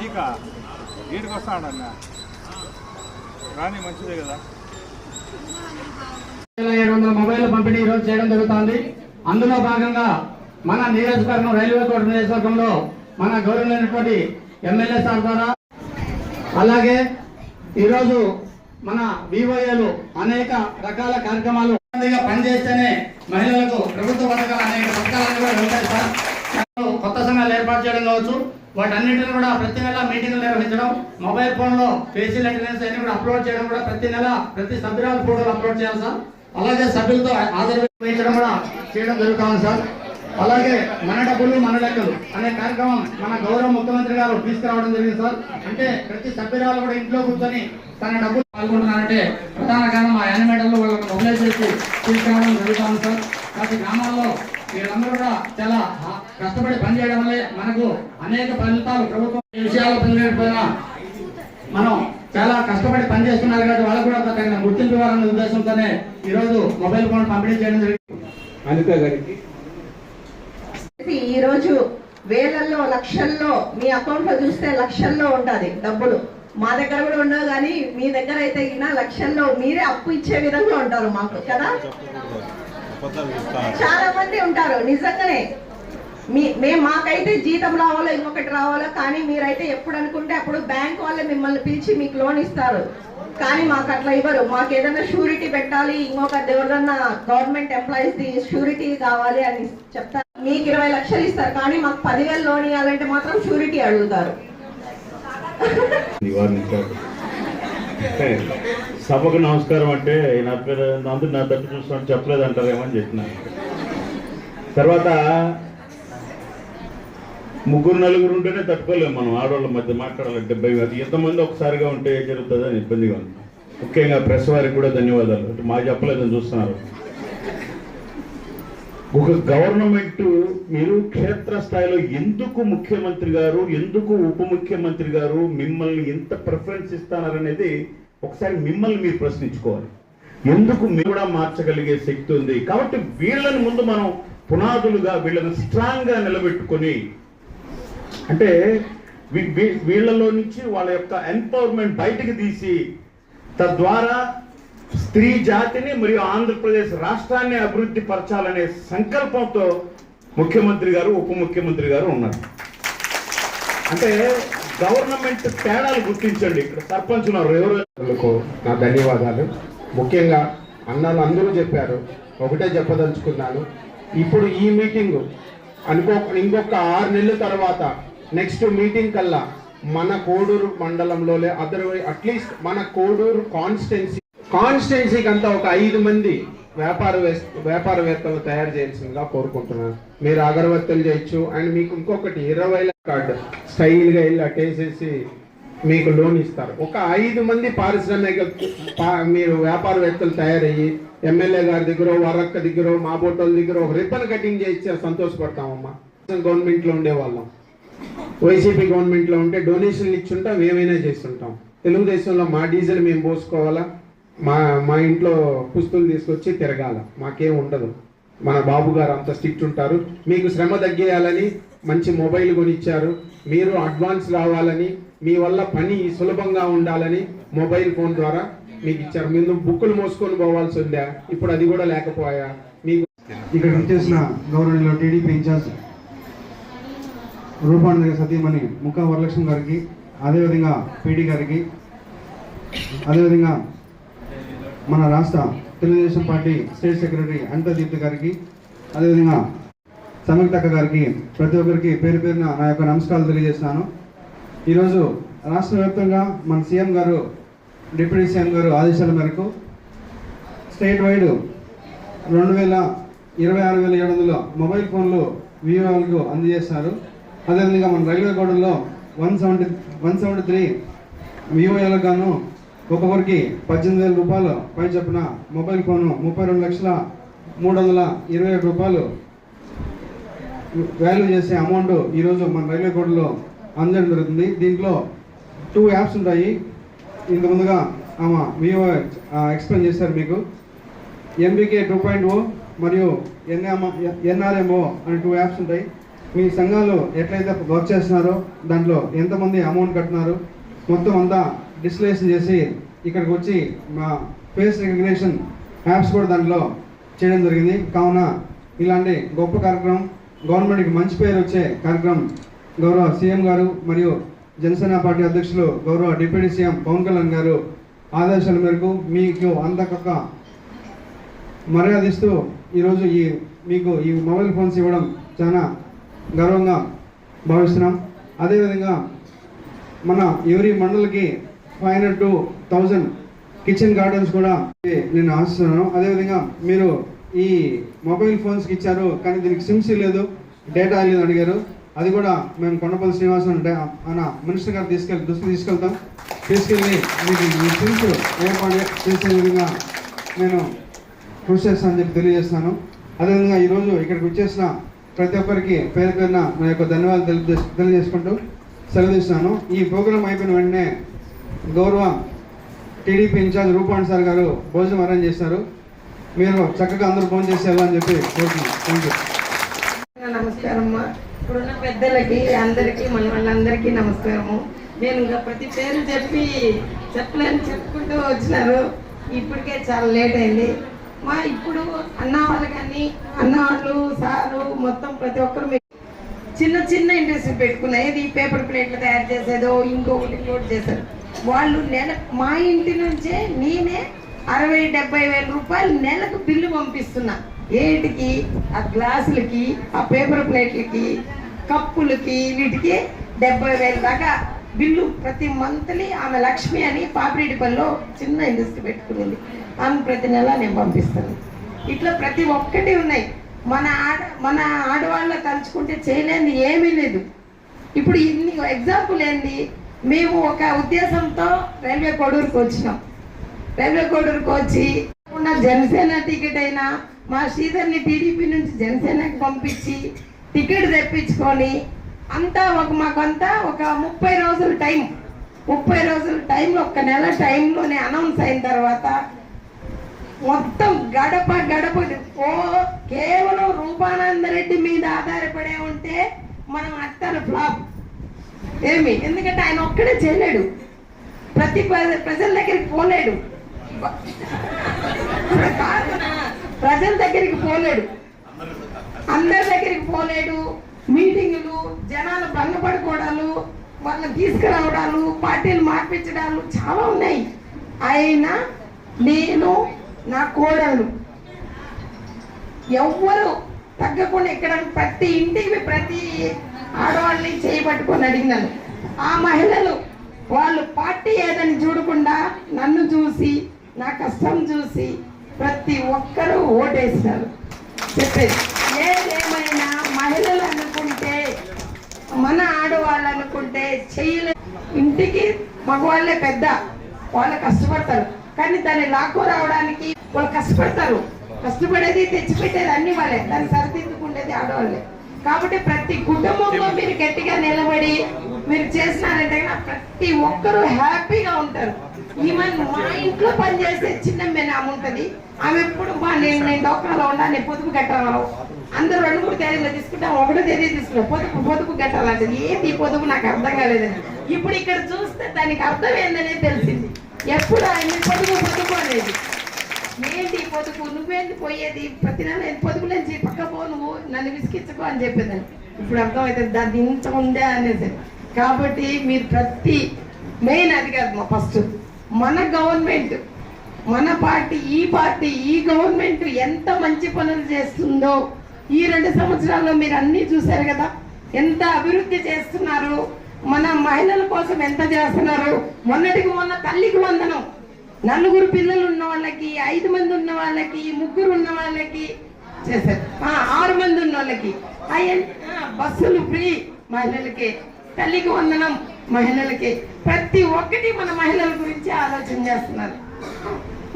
నీకా వీటికి వస్తాడన్న రాని మంచిదే కదా. 700 మొబైల్ పంపిణీ ఈరోజు చేయడం జరుగుతుంది. అందులో భాగంగా మన నియోజకవర్గం రైల్వే కోట నియోజకవర్గంలో మన గౌరవమైనటువంటి ఎమ్మెల్యే సార్ ద్వారా, అలాగే ఈరోజు మన వివోఏలు అనేక రకాల కార్యక్రమాలు పనిచేస్తేనే మహిళలకు ప్రభుత్వ పథకాలు అనేక పథకాలన్నీ కూడా ఉంటాయి సార్. కొత్త సంఘాలు ఏర్పాటు చేయడం కావచ్చు, వాటన్నింటిని కూడా ప్రతి నెల మీటింగ్లు నిర్వహించడం, మొబైల్ ఫోన్లో ఫేషియల్ అటెండెన్స్ అన్ని కూడా అప్లోడ్ చేయడం కూడా ప్రతి నెల ప్రతి సభ్యురాలు ఫోటోలు అప్లోడ్ చేయాలి సార్. అలాగే సభ్యులతో ఆదరించడం కూడా చేయడం జరుగుతుంది సార్. అలాగే మన డబ్బులు మన లెక్కలు అనే కార్యక్రమం మన గౌరవ ముఖ్యమంత్రి గారు తీసుకురావడం జరిగింది సార్. అంటే ప్రతి సభ్యురాలు కూడా ఇంట్లో కూర్చొని తన డబ్బులు పాల్గొంటున్నారంటే ప్రధాన కారణం ఆ యానిమేటర్లు వాళ్ళకి మొబైల్ చేసి తీసుకురావడం జరుగుతుంది సార్. ప్రతి గ్రామాల్లో వీళ్ళందరూ కూడా చాలా కష్టపడి పనిచేయడం వల్లే మనకు అనేక ఫలితాలు ప్రభుత్వం విషయాల్లో పనిచేయకపోయినా మనం చాలా కష్టపడి పనిచేస్తున్నారు కాబట్టి వాళ్ళకు కూడా తగిన గుర్తింపు ఇవ్వాలనే ఉద్దేశంతోనే ఈరోజు మొబైల్ ఫోన్ పంపిణీ చేయడం జరిగింది. అనిత గారికి ఈ రోజు వేలల్లో లక్షల్లో మీ అకౌంట్ లో చూస్తే లక్షల్లో ఉంటది డబ్బులు. మా దగ్గర కూడా ఉండవు, కానీ మీ దగ్గర అయితే లక్షల్లో మీరే అప్పు ఇచ్చే విధంగా ఉంటారు మాకు కదా. చాలా మంది ఉంటారు నిజంగానే. మాకైతే జీతం రావాలో ఇంకొకటి రావాలో, కానీ మీరైతే ఎప్పుడు అనుకుంటే అప్పుడు బ్యాంక్ వాళ్ళే మిమ్మల్ని పిలిచి మీకు లోన్ ఇస్తారు. కానీ మాకు అట్లా ఇవ్వరు. మాకు ఏదైనా షూరిటీ పెట్టాలి, ఇంకొకటి ఎవరిదన్నా గవర్నమెంట్ ఎంప్లాయీస్ ది షూరిటీ కావాలి అని చెప్తారు. మీకు 20 లక్షలు ఇస్తారు, కానీ మాకు 10,000 లోన్ ఇవ్వాలంటే మాత్రం షూరిటీ అడుగుతారు. సభకు నమస్కారం అంటే నా పేరు అందరూ నా తట్టు చూసుకొని చెప్పలేదు అంటారేమో అని చెప్పినాను. తర్వాత 3-4 ఉంటేనే తట్టుకోలేము మనం, ఆడవాళ్ళ మధ్య మాట్లాడాలంటే భయం. అది ఎంతమంది ఒకసారిగా ఉంటే ఏం జరుగుతుందని ఇబ్బందిగా ఉంది. ముఖ్యంగా ప్రెస్ వారికి కూడా ధన్యవాదాలు. అంటే మా చెప్పలేదని చూస్తున్నారు. ఒక గవర్నమెంట్ మీరు క్షేత్రస్థాయిలో ఎందుకు ముఖ్యమంత్రి గారు, ఎందుకు ఉప ముఖ్యమంత్రి గారు మిమ్మల్ని ఎంత ప్రిఫరెన్స్ ఇస్తారనేది ఒకసారి మిమ్మల్ని మీరు ప్రశ్నించుకోవాలి. ఎందుకు మీరు కూడా మార్చగలిగే శక్తి ఉంది కాబట్టి వీళ్ళని ముందు మనం పునాదులుగా వీళ్ళని స్ట్రాంగ్ గా నిలబెట్టుకొని, అంటే వీళ్ళలో నుంచి వాళ్ళ యొక్క ఎంపవర్మెంట్ బయటకు తీసి తద్వారా స్త్రీ జాతిని మరియు ఆంధ్రప్రదేశ్ రాష్ట్రాన్ని అభివృద్ధి పరచాలనే సంకల్పంతో ముఖ్యమంత్రి గారు ఉప ముఖ్యమంత్రి గారు ఉన్నారు. అంటే గవర్నమెంట్ తేడాలు గుర్తించండి. ఇక్కడ సర్పంచ్ ఉన్నారు, ఎవరు నా ధన్యవాదాలు. ముఖ్యంగా అన్నలు అందరూ చెప్పారు, ఒకటే చెప్పదలుచుకున్నాను. ఇప్పుడు ఈ మీటింగ్ ఇంకొక 6 నెలల తర్వాత నెక్స్ట్ మీటింగ్ కల్లా మన కోడూరు మండలంలోనే అట్లీస్ట్ మన కోడూరు కాన్స్టిట్యున్సీకి అంతా ఒక 5 మంది వ్యాపారవేత్తలు తయారు చేయాల్సిందిగా కోరుకుంటున్నాను. మీరు అగరబత్తులు చేయొచ్చు. అండ్ మీకు ఇంకొకటి 20 కార్డు స్టైల్గా వెళ్ళి అట్టేసేసి మీకు లోన్ ఇస్తారు. ఒక 5 మంది పారిశ్రామిక మీరు వ్యాపారవేత్తలు తయారయ్యి ఎమ్మెల్యే గారి దగ్గర, వరక్క దగ్గర, మా బోటోల దగ్గర ఒక రిబ్బన్ కటింగ్ చేసి సంతోషపడతామమ్మా. గవర్నమెంట్లో ఉండేవాళ్ళం, వైసీపీ గవర్నమెంట్లో ఉంటే డొనేషన్లు ఇచ్చుంటాం, ఏమైనా చేస్తుంటాం. తెలుగుదేశంలో మా డీజిల్ మేము పోసుకోవాలా, మా ఇంట్లో పుస్తులు తీసుకొచ్చి తిరగాల, మాకేం ఉండదు. మన బాబు గారు అంత స్ట్రిక్ట్ ఉంటారు. మీకు శ్రమ తగ్గేయాలని మంచి మొబైల్ కొనిచ్చారు. మీరు అడ్వాన్స్ రావాలని, మీ వల్ల పని సులభంగా ఉండాలని మొబైల్ ఫోన్ ద్వారా మీకు ఇచ్చారు. మీరు బుక్కులు మోసుకొని పోవాల్సి ఉందా, ఇప్పుడు అది కూడా లేకపోయా మీకు. ఇక్కడ వచ్చేసిన గౌరవంలో టీడీపీ ఇన్ఛార్జ్ రూపాండ సతీమణి ముఖా వరలక్ష్మి గారికి, అదేవిధంగా పీడీ గారికి, అదేవిధంగా మన రాష్ట్ర Telugu Desam party state secretary Anitha Deepthi గారికి, అదేవిధంగా సంయుక్తక్క గారికి, ప్రతి ఒక్కరికి పేరు పేరున నా యొక్క నమస్కారాలు తెలియజేస్తున్నాను. ఈరోజు రాష్ట్ర వ్యాప్తంగా మన సీఎం గారు, డిప్యూటీ సీఎం గారు ఆదేశాల మేరకు స్టేట్ వైడ్ 26,700 మొబైల్ ఫోన్లు వివోలకు అందజేస్తున్నారు. అదేవిధంగా మన రైల్వే కోడల్లో 173 వివోలకు గాను ఒక్కొక్కరికి 18,000 రూపాయలు పై చొప్పున మొబైల్ ఫోను 32,327 రూపాయలు వాల్యూ చేసే అమౌంట్ ఈరోజు మన రైల్వే కోడలో అందడం జరుగుతుంది. దీంట్లో 2 యాప్స్ ఉంటాయి. ఇంత ముందుగా ఆమె వివో ఎక్స్ప్లెయిన్ చేశారు మీకు. MBK 2.0 మరియు NRMO అనే 2 యాప్స్ ఉంటాయి. మీ సంఘాలు ఎట్లయితే వర్క్ చేస్తున్నారో దాంట్లో ఎంతమంది అమౌంట్ కట్టినారు మొత్తం అంతా డిస్ప్లేషన్ చేసి ఇక్కడికి వచ్చి మా ఫేస్ రికగ్నిషన్ యాప్స్ కూడా దాంట్లో చేయడం జరిగింది. కావున ఇలాంటి గొప్ప కార్యక్రమం, గవర్నమెంట్కి మంచి పేరు వచ్చే కార్యక్రమం గౌరవ సీఎం గారు మరియు జనసేన పార్టీ అధ్యక్షులు గౌరవ డిప్యూటీ సీఎం పవన్ కళ్యాణ్ గారు ఆదేశాల మేరకు మీకు అంతకొక మర్యాద ఇస్తూ ఈరోజు మీకు ఈ మొబైల్ ఫోన్స్ ఇవ్వడం చాలా గర్వంగా భావిస్తున్నాం. అదేవిధంగా మన ఎవరి మండలికి 500 to 1000 కిచెన్ గార్డెన్స్ కూడా నేను ఆశిస్తున్నాను. అదేవిధంగా మీరు ఈ మొబైల్ ఫోన్స్కి ఇచ్చారు కానీ దీనికి సిమ్స్ లేదు, డేటా లేదు అడిగారు. అది కూడా మేము కొండపల్లి శ్రీనివాసన్ అంటే మన మినిస్టర్ గారు తీసుకెళ్తాం. తీసుకెళ్ళి మీకు ఈ సిమ్స్ ఏర్పాటు చేసే విధంగా నేను కృషి చేస్తానని చెప్పి తెలియజేస్తాను. అదేవిధంగా ఈరోజు ఇక్కడికి వచ్చేసిన ప్రతి ఒక్కరికి పేరు పేరున నా యొక్క ధన్యవాదాలు తెలియజేసుకుంటూ సెలవు తీస్తున్నాను. ఈ ప్రోగ్రాం అయిపోయిన వెంటనే గౌరవ టీడీపీ ఇన్ఛార్జ్ రూపాణి సార్ గారు భోజనం అరేంజ్ చేశారు. మీరు చక్కగా అందరూ భోజనం చేసి వెళ్ళాలని చెప్పి కోరుతున్నాను. Thank you. నమస్కారం అమ్మా. ఇప్పుడున్న పెద్దలకి అందరికీ మన వాళ్ళందరికీ నమస్కారము. నేను ఇంకా ప్రతి పేరు చెప్పలేని చెప్పుకుంటూ వచ్చినారు. ఇప్పటికే చాలా లేట్ అయింది మా. ఇప్పుడు అన్న వాళ్ళు కానీ అన్న వాళ్ళు సారు మొత్తం ప్రతి ఒక్కరు చిన్న చిన్న ఇండస్ట్రీ పెట్టుకునేది పేపర్ ప్లేట్లు తయారు చేసేదో ఇంకొకటి చేశారు వాళ్ళు. మా ఇంటి నుంచే నేనే 60-70 వేల రూపాయలు నెలకు బిల్లు పంపిస్తున్నా. ఏటికి? ఆ గ్లాసులకి, ఆ పేపర్ ప్లేట్లకి, కప్పులకి, వీటికి 70,000 దాకా బిల్లు ప్రతి మంత్లీ. ఆమె లక్ష్మి అని పాపిరెడ్డిపల్లిలో చిన్న ఇండస్ట్రీ పెట్టుకునింది. ఆమె ప్రతి నెల నేను పంపిస్తాను. ఇట్లా ప్రతి ఒక్కటి ఉన్నాయి. మన ఆడవాళ్ళ తలుచుకుంటే చేయలేని ఏమీ లేదు. ఇప్పుడు ఇన్ని ఎగ్జాంపుల్ ఏంది, మేము ఒక ఉద్దేశంతో రైల్వే కోడూరుకు వచ్చినాం. రైల్వే కోడూరుకు వచ్చి జనసేన టికెట్ అయినా మా శ్రీధర్ని టీడీపీ నుంచి జనసేనకి పంపించి టికెట్ తెప్పించుకొని అంతా మాకంతా ఒక 30 రోజుల టైం. 30 రోజుల టైంలో, ఒక నెల టైంలోనే అనౌన్స్ అయిన తర్వాత మొత్తం గడప కేవలం రూపానందరెడ్డి మీద ఆధారపడే ఉంటే మనం అత్తరు ఫ్లాప్ ఏమి. ఎందుకంటే ఆయన ఒక్కడే చేయలేడు, ప్రజల దగ్గరికి పోలేడు, ప్రజల దగ్గరికి పోలేడు, అందరి దగ్గరికి పోలేడు. మీటింగులు, జనాలు భంగపడుకోవడాలు, వాళ్ళని తీసుకురావడాలు, పార్టీలు మార్పించడాలు చాలా ఉన్నాయి. అయినా నేను, నా కోడలు ఎవ్వరు తగ్గకుండా ఇక్కడ ప్రతి ఇంటికి ప్రతి ఆడవాళ్ళని చేయబట్టుకొని అడిగినాను. ఆ మహిళలు వాళ్ళు పార్టీ ఏదని చూడకుండా నన్ను చూసి, నా కష్టం చూసి ప్రతి ఒక్కరూ ఓటేసినారు. చెప్పేది ఏదేమైనా మహిళలు అనుకుంటే, మన ఆడవాళ్ళు అనుకుంటే చేయలే. ఇంటికి మగవాళ్ళే పెద్ద, వాళ్ళు కష్టపడతారు. కానీ దాన్ని లాక్కో రావడానికి వాళ్ళు కష్టపడతారు. కష్టపడేది, తెచ్చిపెట్టేది అన్ని వాళ్ళే, దాన్ని సరిదిద్దుకుండేది ఆడవాళ్ళే. కాబట్టి ప్రతి కుటుంబంలో మీరు గట్టిగా నిలబడి మీరు చేసినారంటే ప్రతి ఒక్కరూ హ్యాపీగా ఉంటారు. ఈవెన్ మా ఇంట్లో పనిచేసే చిన్న ఆమె ఉంటుంది. ఆమె ఎప్పుడు నేను డోక్రాలో ఉన్నా, నేను పొదుపు కట్టాలను. అందరూ 2-3 తేదీలు తీసుకుంటాం, 1వ తేదీ తీసుకుంటాం. పొదుపు కట్టాలంటే ఏంటి పొదుపు నాకు అర్థం కాలేదని. ఇప్పుడు ఇక్కడ చూస్తే దానికి అర్థం ఏందనేది తెలిసింది. ఎప్పుడు ఆయన పొదుపు అనేది ఏంటి, పొదుపు నువ్వేంటి పోయేది, ప్రతి నెల పొదుపు నుంచి పక్క పో, నువ్వు నన్ను విసిగించుకో అని చెప్పేదని. ఇప్పుడు అర్థమవుతుంది దాన్ని ఇంత ఉందే అనేది. కాబట్టి మీరు ప్రతి మెయిన్ అది కాదు, ఫస్ట్ మన గవర్నమెంట్, మన పార్టీ, ఈ గవర్నమెంట్ ఎంత మంచి పనులు చేస్తుందో ఈ 2 సంవత్సరాల్లో మీరు అన్నీ చూశారు కదా. ఎంత అభివృద్ధి చేస్తున్నారు, మన మహిళల కోసం ఎంత చేస్తున్నారు. మొన్నటికి మొన్న తల్లికి వందనం, 4 పిల్లలు ఉన్న వాళ్ళకి, 5 మంది ఉన్న వాళ్ళకి, 3 ఉన్న వాళ్ళకి చేశారు. 6 మంది ఉన్న వాళ్ళకి బస్సులు ఫ్రీ మహిళలకి, తల్లికి వందనం మహిళలకి. ప్రతి ఒక్కటి మన మహిళల గురించి ఆలోచన చేస్తున్నారు.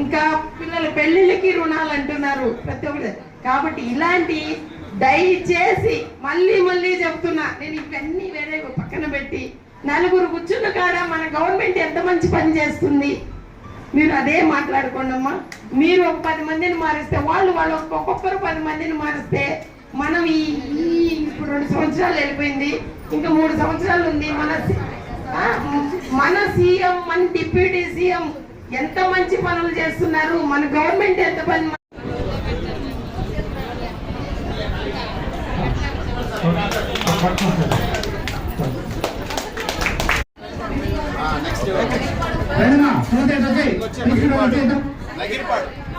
ఇంకా పిల్లల పెళ్లిళ్ళకి రుణాలు అంటున్నారు ప్రతి ఒక్కటి. కాబట్టి ఇలాంటి దయచేసి మళ్ళీ చెప్తున్నా, నేను ఇవన్నీ వేరే పక్కన పెట్టి 4 కూర్చున్న కాడ మన గవర్నమెంట్ ఎంత మంచి పని చేస్తుంది మీరు అదే మాట్లాడుకోండి అమ్మా. మీరు ఒక 10 మందిని మారిస్తే, వాళ్ళు ఒక్కొక్కరు 10 మందిని మారిస్తే మనం ఈ ఇప్పుడు 2 సంవత్సరాలు వెళ్ళిపోయింది, ఇంకా 3 సంవత్సరాలు ఉంది. మన సీఎం, మన డిప్యూటీ సీఎం ఎంత మంచి పనులు చేస్తున్నారు, మన గవర్నమెంట్ ఎంత పని.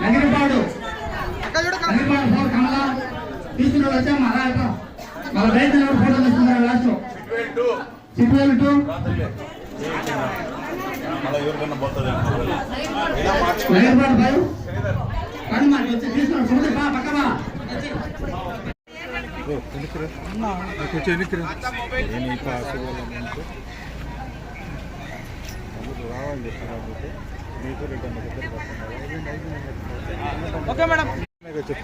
నగిరిపాడు కమలా తీసుకుని వచ్చా మన రైతులు ఫోటో తీసుకున్నారు లాస్ట్ సిపిఎల్ 2 నగిరిపాడు 5 కానీ మాకు వచ్చి తీసుకున్నాడు సుమతి పక్కమా ఓకే మేడం చెప్తాను.